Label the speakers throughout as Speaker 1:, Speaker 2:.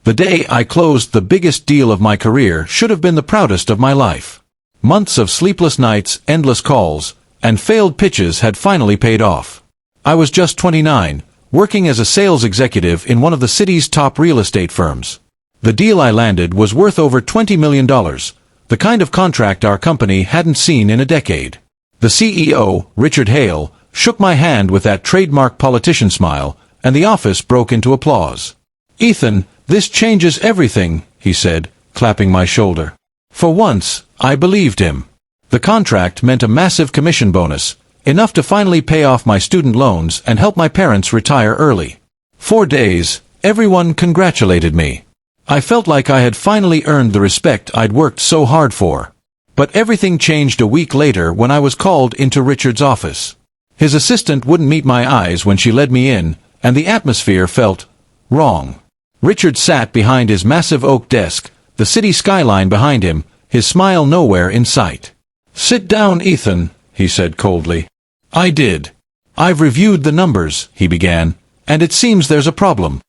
Speaker 1: The day I closed the biggest deal of my career should have been the proudest of my life. Months of sleepless nights, endless calls, and failed pitches had finally paid off. I was just 29, working as a sales executive in one of the city's top real estate firms. The deal I landed was worth over $20 million, the kind of contract our company hadn't seen in a decade. The CEO, Richard Hale, shook my hand with that trademark politician smile, and the office broke into applause. "Ethan, this changes everything," he said, clapping my shoulder. For once, I believed him. The contract meant a massive commission bonus, enough to finally pay off my student loans and help my parents retire early. For days, everyone congratulated me. I felt like I had finally earned the respect I'd worked so hard for. But everything changed a week later when I was called into Richard's office. His assistant wouldn't meet my eyes when she led me in, and the atmosphere felt wrong. Richard sat behind his massive oak desk, the city skyline behind him, his smile nowhere in sight. "Sit down, Ethan," he said coldly. I did. "I've reviewed the numbers," he began, "and it seems there's a problem."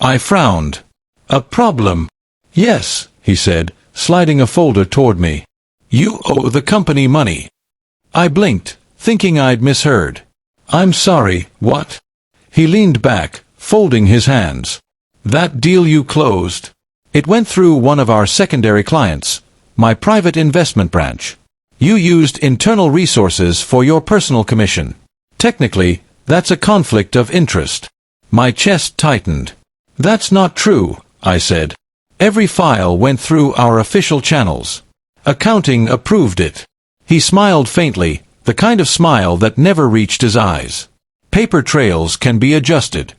Speaker 1: I frowned. "A problem?" "Yes," he said, sliding a folder toward me. "You owe the company money." I blinked, thinking I'd misheard. "I'm sorry, what?" He leaned back, folding his hands. "That deal you closed? It went through one of our secondary clients, my private investment branch. You used internal resources for your personal commission. Technically, that's a conflict of interest." My chest tightened. "That's not true," I said. "Every file went through our official channels. Accounting approved it." He smiled faintly, the kind of smile that never reached his eyes. "Paper trails can be adjusted."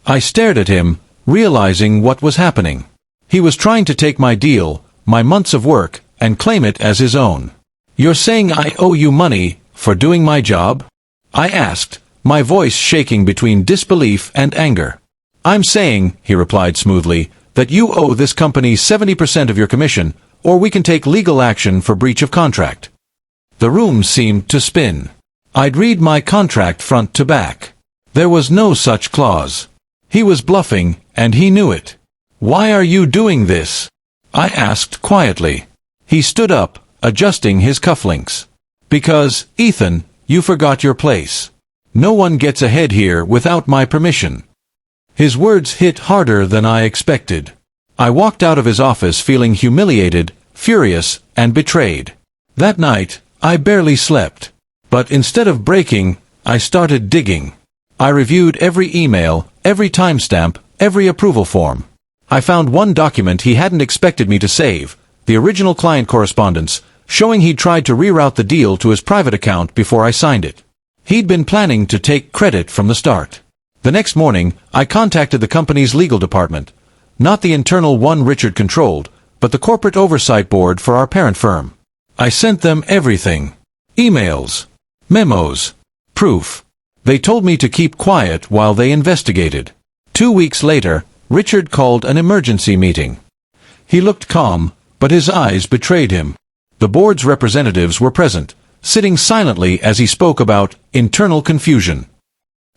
Speaker 1: I stared at him, realizing what was happening. He was trying to take my deal, my months of work, and claim it as his own. "You're saying I owe you money for doing my job?" I asked, my voice shaking between disbelief and anger. "I'm saying," he replied smoothly, "that you owe this company 70% of your commission, or we can take legal action for breach of contract." The room seemed to spin. I'd read my contract front to back. There was no such clause. He was bluffing, and he knew it. "Why are you doing this?" I asked quietly. He stood up, adjusting his cufflinks. "Because, Ethan, you forgot your place. No one gets ahead here without my permission." His words hit harder than I expected. I walked out of his office feeling humiliated, furious, and betrayed. That night, I barely slept. But instead of breaking, I started digging. I reviewed every email, every timestamp, every approval form. I found one document he hadn't expected me to save, the original client correspondence, showing he'd tried to reroute the deal to his private account before I signed it. He'd been planning to take credit from the start. The next morning, I contacted the company's legal department. Not the internal one Richard controlled, but the corporate oversight board for our parent firm. I sent them everything. Emails, memos, proof. They told me to keep quiet while they investigated. 2 weeks later, Richard called an emergency meeting. He looked calm, but his eyes betrayed him. The board's representatives were present, sitting silently as he spoke about internal confusion.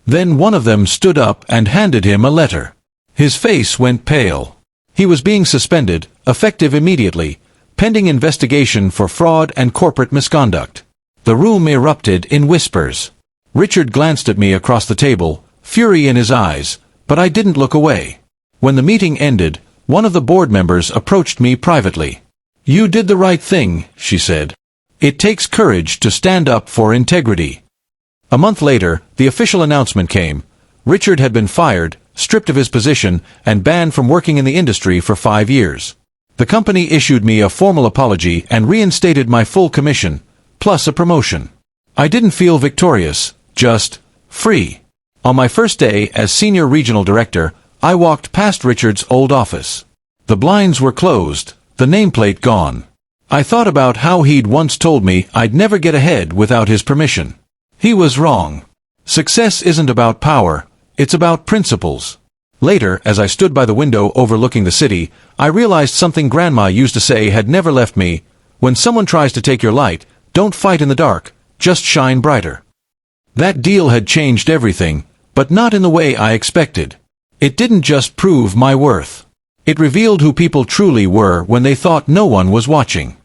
Speaker 1: Then one of them stood up and handed him a letter. His face went pale. He was being suspended, effective immediately, pending investigation for fraud and corporate misconduct. The room erupted in whispers. Richard glanced at me across the table, fury in his eyes, but I didn't look away. When the meeting ended, one of the board members approached me privately. "You did the right thing," she said. "It takes courage to stand up for integrity." A month later, the official announcement came. Richard had been fired, stripped of his position, and banned from working in the industry for 5 years. The company issued me a formal apology and reinstated my full commission, plus a promotion. I didn't feel victorious, just free. On my first day as senior regional director, I walked past Richard's old office. The blinds were closed, the nameplate gone. I thought about how he'd once told me I'd never get ahead without his permission. He was wrong. Success isn't about power, it's about principles. Later, as I stood by the window overlooking the city, I realized something Grandma used to say had never left me. When someone tries to take your light, don't fight in the dark, just shine brighter. That deal had changed everything, but not in the way I expected. It didn't just prove my worth. It revealed who people truly were when they thought no one was watching.